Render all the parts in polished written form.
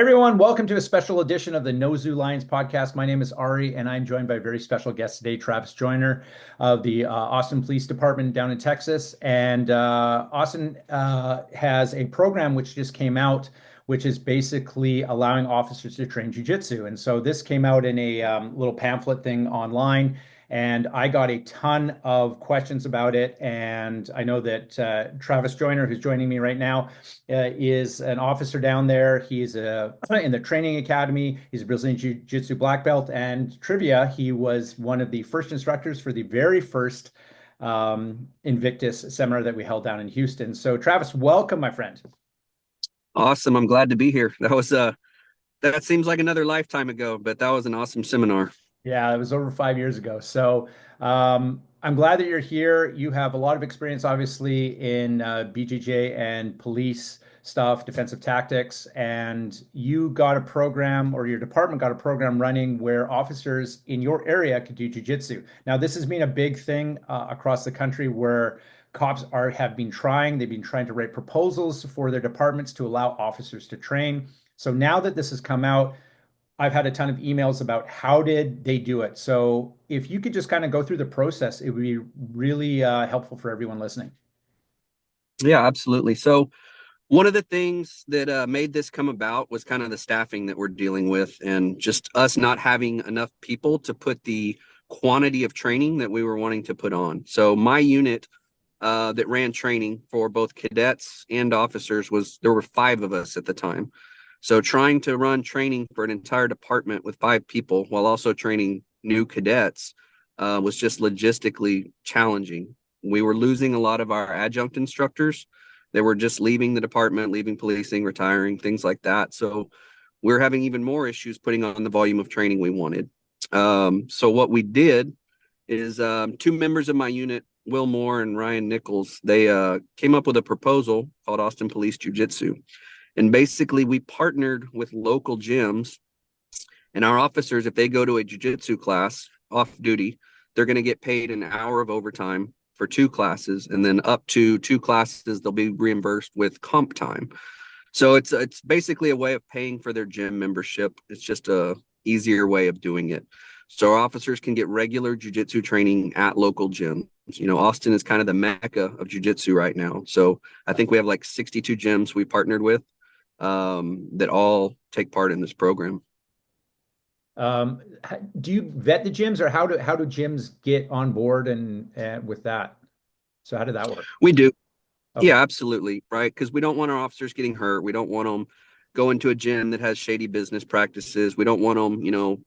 Everyone, welcome to a special edition of the No Zoo Lions podcast. My name is Ari, and I'm joined by a very special guest today, Travis Joyner of the Austin Police Department down in Texas. And Austin has a program which just came out, which is basically allowing officers to train jiu-jitsu. And so this came out in a little pamphlet thing online. And I got a ton of questions about it. And I know that Travis Joyner, who's joining me right now, is an officer down there. He's in the training academy. He's a Brazilian Jiu Jitsu black belt. And trivia, he was one of the first instructors for the very first Invictus seminar that we held down in Houston. So, Travis, welcome, my friend. Awesome. I'm glad to be here. That seems like another lifetime ago, but that was an awesome seminar. Yeah, it was over 5 years ago. So I'm glad that you're here. You have a lot of experience, obviously, in BJJ and police stuff, defensive tactics, and you got a program, or your department got a program running where officers in your area could do jujitsu. Now, this has been a big thing across the country where cops have been trying. They've been trying to write proposals for their departments to allow officers to train. So now that this has come out, I've had a ton of emails about how did they do it. So if you could just kind of go through the process, it would be really helpful for everyone listening. Yeah, absolutely. So one of the things that made this come about was kind of the staffing that we're dealing with and just us not having enough people to put the quantity of training that we were wanting to put on. So my unit that ran training for both cadets and officers there were 5 of us at the time. So trying to run training for an entire department with 5 people while also training new cadets was just logistically challenging. We were losing a lot of our adjunct instructors. They were just leaving the department, leaving policing, retiring, things like that. So we're having even more issues putting on the volume of training we wanted. So what we did is 2 members of my unit, Will Moore and Ryan Nichols, they came up with a proposal called Austin Police Jiu-Jitsu. And basically, we partnered with local gyms, and our officers, if they go to a jiu-jitsu class off duty, they're going to get paid an hour of overtime for 2 classes, and then up to 2 classes, they'll be reimbursed with comp time. So it's basically a way of paying for their gym membership. It's just a easier way of doing it. So our officers can get regular jiu-jitsu training at local gyms. You know, Austin is kind of the mecca of jiu-jitsu right now. So I think we have like 62 gyms we partnered with that all take part in this program. Um, do you vet the gyms, or how do gyms get on board and with that? So how did that work? We do. Okay. Yeah, absolutely. Right. Because we don't want our officers getting hurt. We don't want them going to a gym that has shady business practices. We don't want them,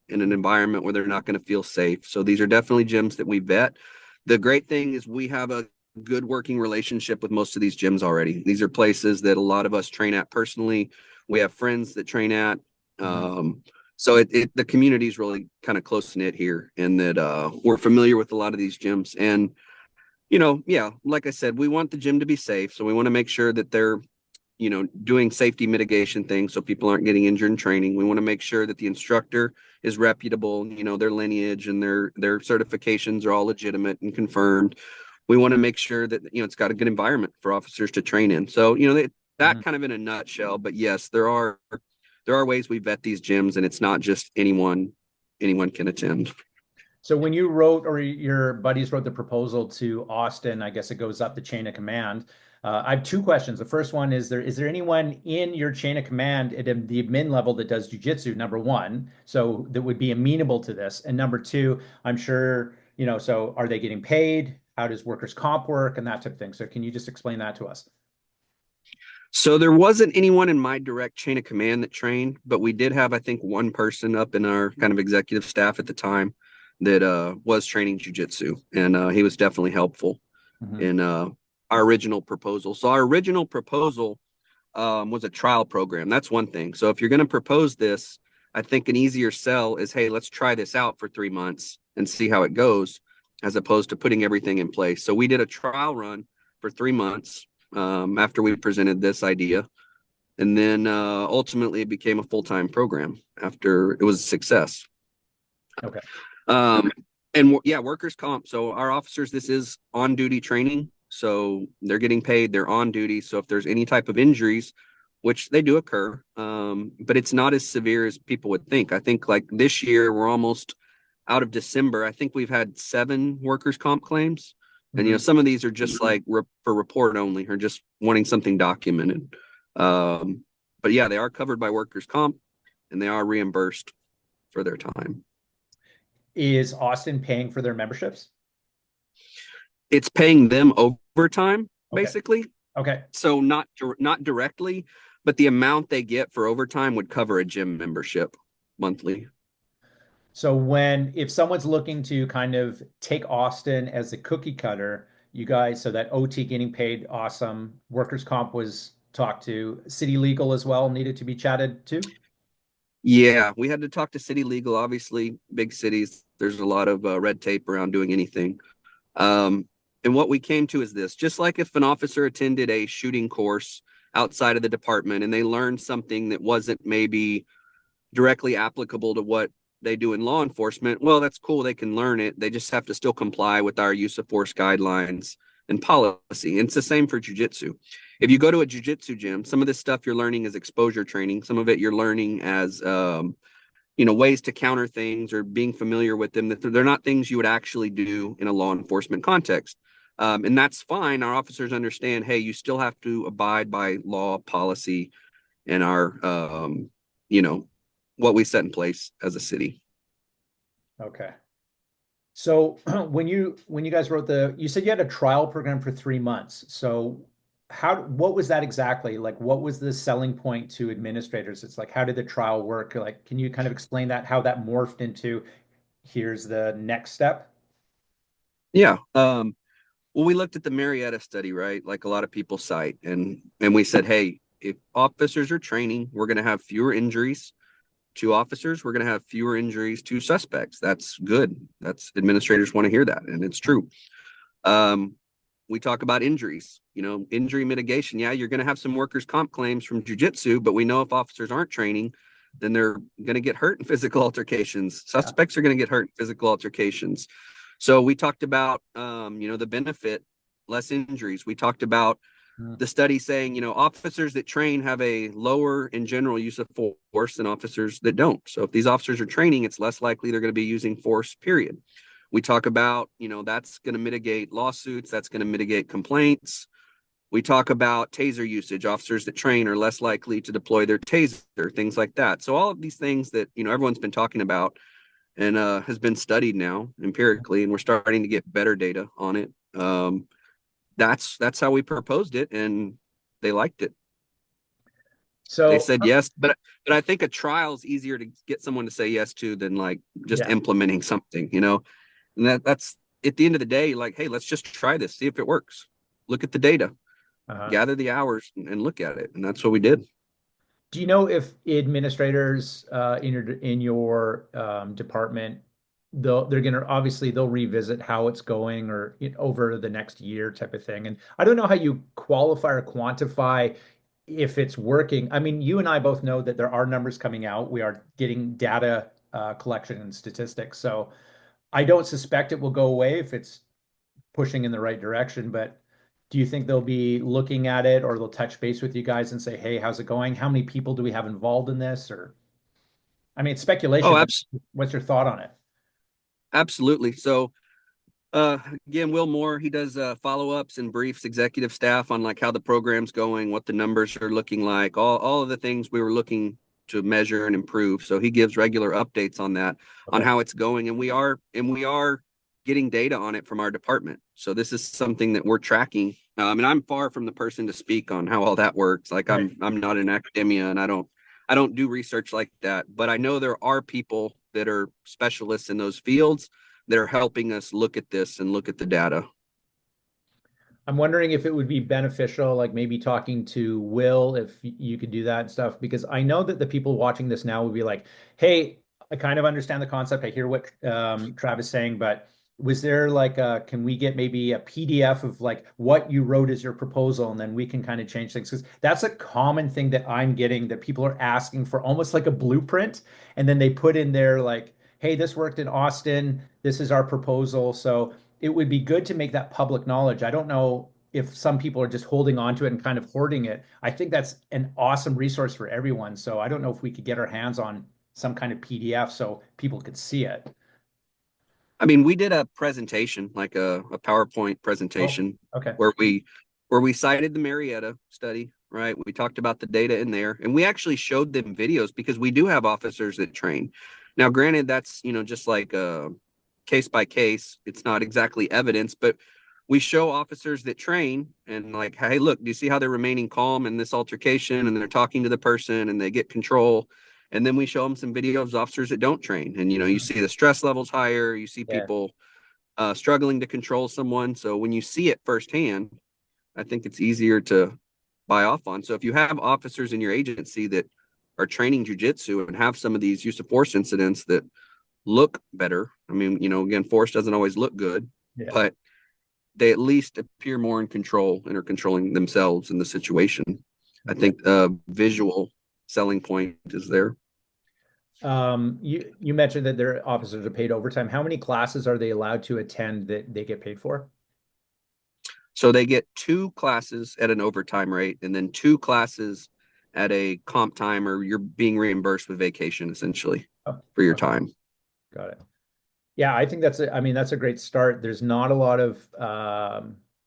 in an environment where they're not going to feel safe. So these are definitely gyms that we vet. The great thing is we have a good working relationship with most of these gyms already. These are places that a lot of us train at personally. We have friends that train at. So the community is really kind of close knit here, and that we're familiar with a lot of these gyms. And yeah, like I said, we want the gym to be safe, so we want to make sure that they're doing safety mitigation things so people aren't getting injured in training. We want to make sure that the instructor is reputable, their lineage and their certifications are all legitimate and confirmed. We want to make sure that it's got a good environment for officers to train in. So that kind of in a nutshell. But yes, there are ways we vet these gyms, and it's not just anyone can attend. So when you wrote, or your buddies wrote the proposal to Austin, I guess it goes up the chain of command. I have 2 questions. The first one is there anyone in your chain of command at the admin level that does jujitsu, number one, so that would be amenable to this? And number 2, I'm sure, so are they getting paid? How does workers' comp work and that type of thing? So can you just explain that to us? So there wasn't anyone in my direct chain of command that trained, but we did have, I think, one person up in our kind of executive staff at the time that was training jujitsu, and he was definitely helpful in our original proposal. So our original proposal was a trial program. That's one thing. So if you're going to propose this, I think an easier sell is, hey, let's try this out for 3 months and see how it goes, as opposed to putting everything in place. So we did a trial run for 3 months after we presented this idea. And then ultimately it became a full-time program after it was a success. Okay. And yeah, workers' comp. So our officers, this is on-duty training. So they're getting paid, they're on duty. So if there's any type of injuries, which they do occur, but it's not as severe as people would think. I think like this year we're almost out of December. I think we've had 7 workers' comp claims, and Mhm. some of these are just like for report only or just wanting something documented. But yeah, they are covered by workers' comp, and they are reimbursed for their time. Is Austin paying for their memberships? It's paying them overtime, Okay. basically. Okay. So not directly, but the amount they get for overtime would cover a gym membership monthly. So if someone's looking to kind of take Austin as a cookie cutter, you guys, so that OT getting paid, awesome. Workers' comp was talked to. City legal as well needed to be chatted to. Yeah, we had to talk to city legal. Obviously, big cities, there's a lot of red tape around doing anything. Um, and what we came to is this: just like if an officer attended a shooting course outside of the department and they learned something that wasn't maybe directly applicable to what they do in law enforcement, well, that's cool. They can learn it. They just have to still comply with our use of force guidelines and policy. And it's the same for jujitsu. If you go to a jujitsu gym, some of this stuff you're learning is exposure training. Some of it you're learning as ways to counter things or being familiar with them. That they're not things you would actually do in a law enforcement context. And that's fine. Our officers understand, hey, you still have to abide by law, policy, and our, you know, what we set in place as a city. Okay. So when you guys wrote you said you had a trial program for 3 months. So what was that exactly? Like, what was the selling point to administrators? It's like, how did the trial work? Like, can you kind of explain that, how that morphed into here's the next step? Yeah. Well, we looked at the Marietta study, right? Like a lot of people cite, and we said, hey, if officers are training, we're going to have fewer injuries to officers. We're going to have fewer injuries to suspects. That's good. That's administrators want to hear that, and it's true. Um, we talk about injuries, injury mitigation. Yeah, you're going to have some workers' comp claims from jujitsu, but we know if officers aren't training, then they're going to get hurt in physical altercations. Yeah. Suspects are going to get hurt in physical altercations. So we talked about, the benefit, less injuries. We talked about Mm. the study saying, officers that train have a lower in general use of force than officers that don't. So if these officers are training, it's less likely they're going to be using force, period. We talk about, that's going to mitigate lawsuits, that's going to mitigate complaints. We talk about taser usage. Officers that train are less likely to deploy their taser, things like that. So all of these things that, everyone's been talking about and has been studied now empirically, and we're starting to get better data on it. That's how we proposed it, and they liked it. They So said yes, but I think a trial is easier to get someone to say yes to than like just yeah. implementing something, And that's at the end of the day, like, hey, let's just try this, see if it works. Look at the data, Uh-huh. gather the hours, and look at it, and that's what we did. Do you know if administrators in your department they're gonna obviously they'll revisit how it's going or over the next year type of thing? And I don't know how you qualify or quantify if it's working. I mean, you and I both know that there are numbers coming out. We are getting data collection and statistics. So I don't suspect it will go away if it's pushing in the right direction, but do you think they'll be looking at it or they'll touch base with you guys and say, "Hey, how's it going? How many people do we have involved in this?" Or, I mean, it's Oh, speculation, but what's your thought on it? absolutely. So uh again, Will Moore, he does follow-ups and briefs executive staff on like how the program's going, what the numbers are looking like, all of the things we were looking to measure and improve. So he gives regular updates on that, on Okay. how it's going, and we are getting data on it from our department. So this is something that we're tracking. And I'm far from the person to speak on how all that works. Like Right. I'm not in academia, and I don't do research like that, but I know there are people that are specialists in those fields that are helping us look at this and look at the data. I'm wondering if it would be beneficial, like maybe talking to Will, if you could do that and stuff, because I know that the people watching this now would be like, "Hey, I kind of understand the concept. I hear what Travis is saying, but was there like can we get maybe a PDF of like what you wrote as your proposal, and then we can kind of change things?" Because that's a common thing that I'm getting that people are asking for, almost like a blueprint, and then they put in there like, "Hey, this worked in Austin. This is our proposal." So it would be good to make that public knowledge. I don't know if some people are just holding on to it and kind of hoarding it, I think that's an awesome resource for everyone. So I don't know if we could get our hands on some kind of PDF so people could see it. I mean, we did a presentation, like a PowerPoint Oh, presentation okay. where we cited the Marietta study, right? We talked about the data in there, and we actually showed them videos because we do have officers that train. Now, granted, that's, just like case by case. It's not exactly evidence, but we show officers that train and like, hey, look, do you see how they're remaining calm in this altercation and they're talking to the person and they get control? And then we show them some videos of officers that don't train. And, you see the stress levels higher, you see Yeah. people struggling to control someone. So when you see it firsthand, I think it's easier to buy off on. So if you have officers in your agency that are training jujitsu and have some of these use of force incidents that look better, I mean, again, force doesn't always look good, Yeah. but they at least appear more in control and are controlling themselves in the situation. I Yeah. think visual selling point is there. You mentioned that their officers are paid overtime. How many classes are they allowed to attend that they get paid for? So they get 2 classes at an overtime rate and then 2 classes at a comp time, or you're being reimbursed with vacation essentially Oh, for your okay, time. got it. Yeah, I think I mean, that's a great start. There's not a lot of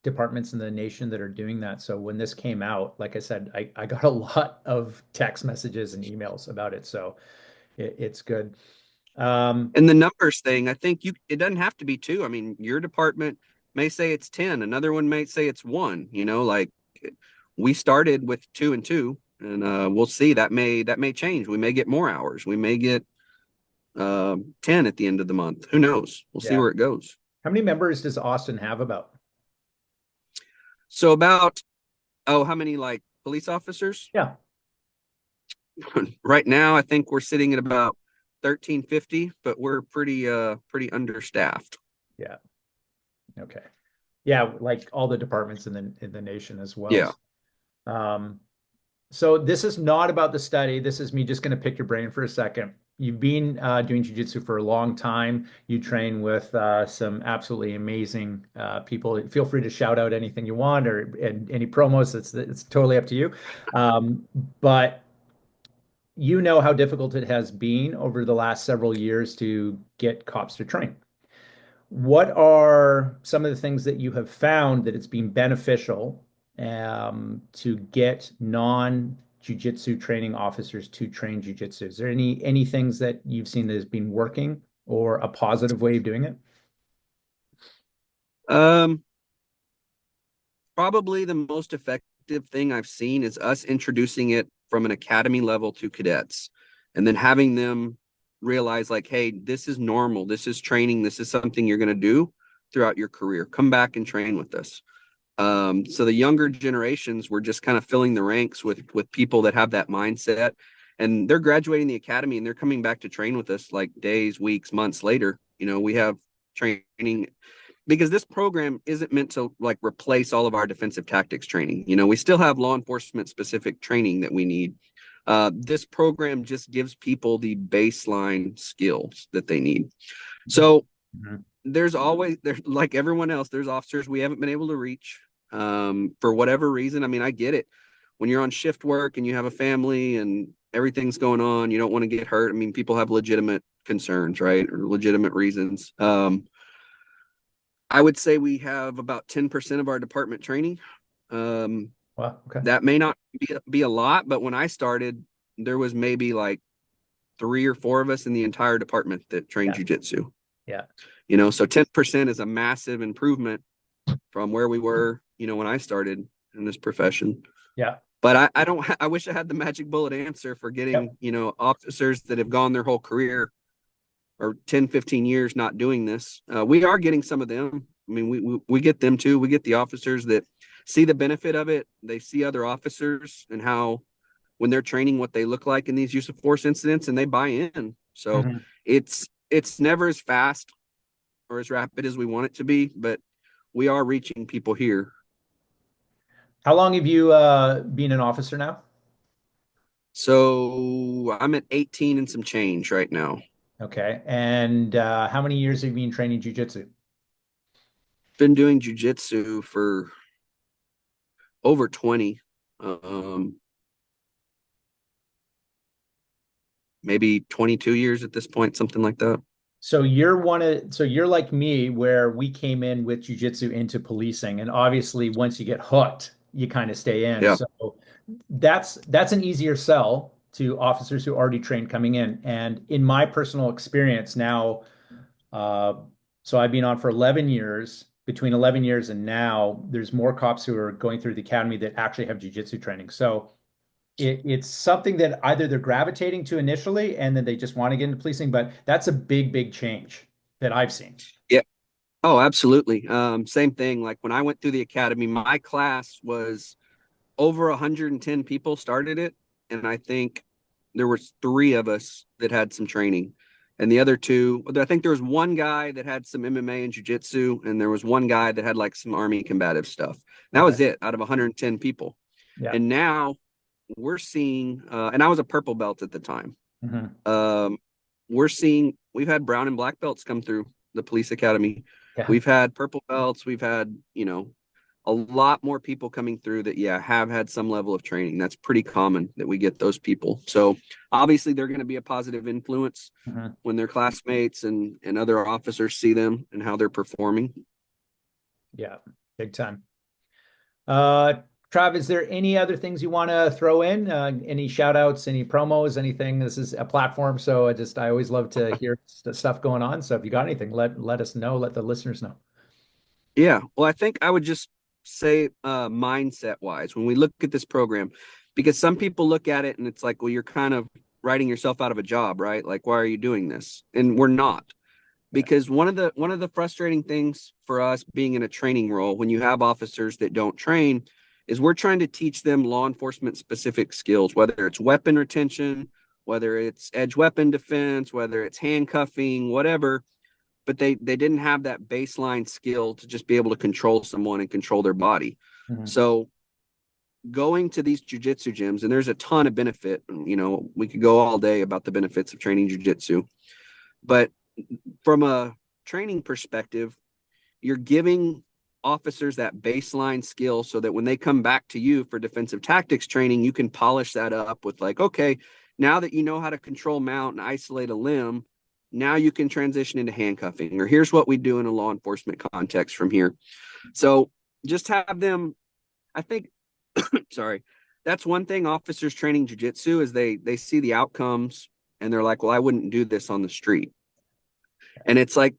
departments in the nation that are doing that. So when this came out, like I said, I got a lot of text messages and emails about it. So it's good. Um, And the numbers thing, I think it doesn't have to be 2. I mean, your department may say it's 10, another one may say it's 1, like we started with 2 and 2, and we'll see that may change. We may get more hours. We may get 10 at the end of the month. Who knows? We'll see yeah. where it goes. How many members does Austin have about? So about, how many like police officers? Yeah. Right now, I think we're sitting at about 1350, but we're pretty understaffed. Yeah. Okay. Yeah, like all the departments in the nation as well. Yeah. Um, so this is not about the study. This is me just going to pick your brain for a second. You've been doing jiu-jitsu for a long time. You train with some absolutely amazing people. Feel free to shout out anything you want or and any promos. It's totally up to you. But you know how difficult it has been over the last several years to get cops to train. What are some of the things that you have found that it's been beneficial to get non-jujitsu training officers to train jujitsu? Is there any things that you've seen that has been working or a positive way of doing it? Um, Probably the most effective thing I've seen is us introducing it from an academy level to cadets and then having them realize, like, hey, this is normal. This is training. This is something you're going to do throughout your career. Come back and train with us. So the younger generations were just kind of filling the ranks with people that have that mindset, and they're graduating the academy and they're coming back to train with us like days, weeks, months later. We have training because this program isn't meant to like replace all of our defensive tactics training. We still have law enforcement specific training that we need. This program just gives people the baseline skills that they need. So Mhm. there's like everyone else, there's officers we haven't been able to reach for whatever reason. I mean, I get it. When you're on shift work and you have a family and everything's going on, you don't want to get hurt. I mean, people have legitimate concerns, right? Or legitimate reasons. I would say we have about 10% of our department training. Um, Well, okay. that may not be a lot, but when I started, there was maybe like 3 or 4 of us in the entire department that trained Yeah. jujitsu. Yeah. So 10% is a massive improvement from where we were, when I started in this profession. Yeah. But I don't, I wish I had the magic bullet answer for Yep. getting, officers that have gone their whole career or 10, 15 years not doing this. We are getting some of them. I mean, we get them too. We get the officers that see the benefit of it. They see other officers and how, when they're training, what they look like in these use of force incidents, and they buy in. So Mhm. it's never as fast or as rapid as we want it to be, but we are reaching people here. How long have you been an officer now? So I'm at 18 and some change right now. Okay. And how many years have you been training jujitsu? Been doing jujitsu for over 20, um, maybe 22 years at this point, something like that. So you're like me where we came in with jujitsu into policing, and obviously once you get hooked, you kind of stay in. Yeah. So that's an easier sell to officers who already trained coming in. And in my personal experience now, uh, so I've been on for 11 years. Between 11 years and now, there's more cops who are going through the academy that actually have jujitsu training. So it's something that either they're gravitating to initially and then they just want to get into policing, but that's a big, big change that I've seen. Yeah. Oh, absolutely. Same thing. Like when I went through the academy, my class was over 110 people started it, and I think there was three of us that had some training, and the other two, I think there was one guy that had some MMA and jiu-jitsu, and there was one guy that had like some army combative stuff. That Okay. was it out of 110 people. Yeah. And now we're seeing, and I was a purple belt at the time. Hmm. Um, we're seeing we've had brown and black belts come through the police academy. Yeah. We've had purple belts. We've had, a lot more people coming through that, yeah, have had some level of training. That's pretty common that we get those people. So obviously they're going to be a positive influence Hmm. when their classmates and other officers see them and how they're performing. Yeah. Big time. Uh, Trav, is there any other things you want to throw in? Any shout outs, any promos, anything? This is a platform, so I always love to hear the stuff going on. So if you got anything, let us know, let the listeners know. Yeah. Well, I think I would just say mindset wise, when we look at this program, because some people look at it and it's like, well, you're kind of writing yourself out of a job, right? Like, why are you doing this? And we're not. Yeah. Because one of the frustrating things for us being in a training role when you have officers that don't train is we're trying to teach them law enforcement specific skills, whether it's weapon retention, whether it's edge weapon defense, whether it's handcuffing, whatever, but they didn't have that baseline skill to just be able to control someone and control their body. Mhm. So going to these jujitsu gyms, and there's a ton of benefit, we could go all day about the benefits of training jujitsu, but from a training perspective, you're giving officers that baseline skill so that when they come back to you for defensive tactics training, you can polish that up with like, okay, now that you know how to control mount and isolate a limb, now you can transition into handcuffing, or here's what we do in a law enforcement context from here. So just have them, I think, sorry, that's one thing officers training jujitsu is they see the outcomes and they're like, well, I wouldn't do this on the street. And it's like,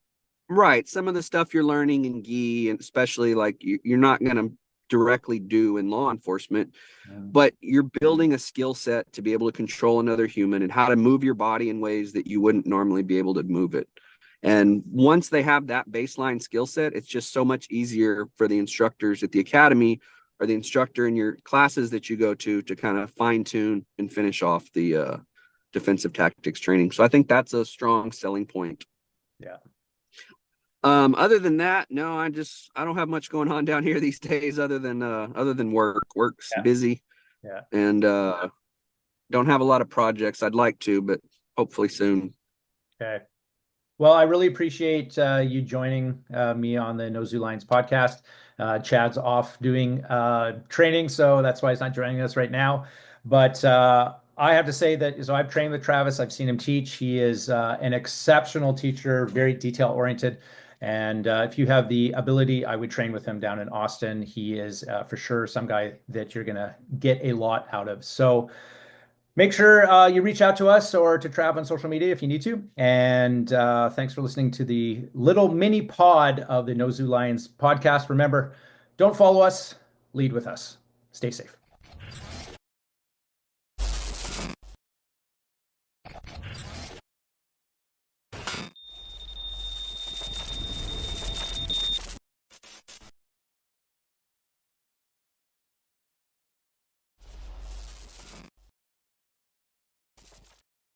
right, some of the stuff you're learning in gi, and especially like you're not going to directly do in law enforcement, Mhm. but you're building a skill set to be able to control another human and how to move your body in ways that you wouldn't normally be able to move it. And once they have that baseline skill set, it's just so much easier for the instructors at the academy or the instructor in your classes that you go to kind of fine tune and finish off the defensive tactics training. So I think that's a strong selling point. Yeah. Other than that, no, I don't have much going on down here these days other than work. Work's Yeah. busy Yeah. and don't have a lot of projects. I'd like to, but hopefully soon. Okay. Well, I really appreciate you joining me on the No Zoo Lions podcast. Chad's off doing training, so that's why he's not joining us right now. But I have to say that so I've trained with Travis. I've seen him teach. He is an exceptional teacher, very detail oriented. And if you have the ability, I would train with him down in Austin. He is for sure some guy that you're going to get a lot out of. So make sure you reach out to us or to Trav on social media if you need to. And thanks for listening to the little mini pod of the No Zoo Lions podcast. Remember, don't follow us, lead with us. Stay safe.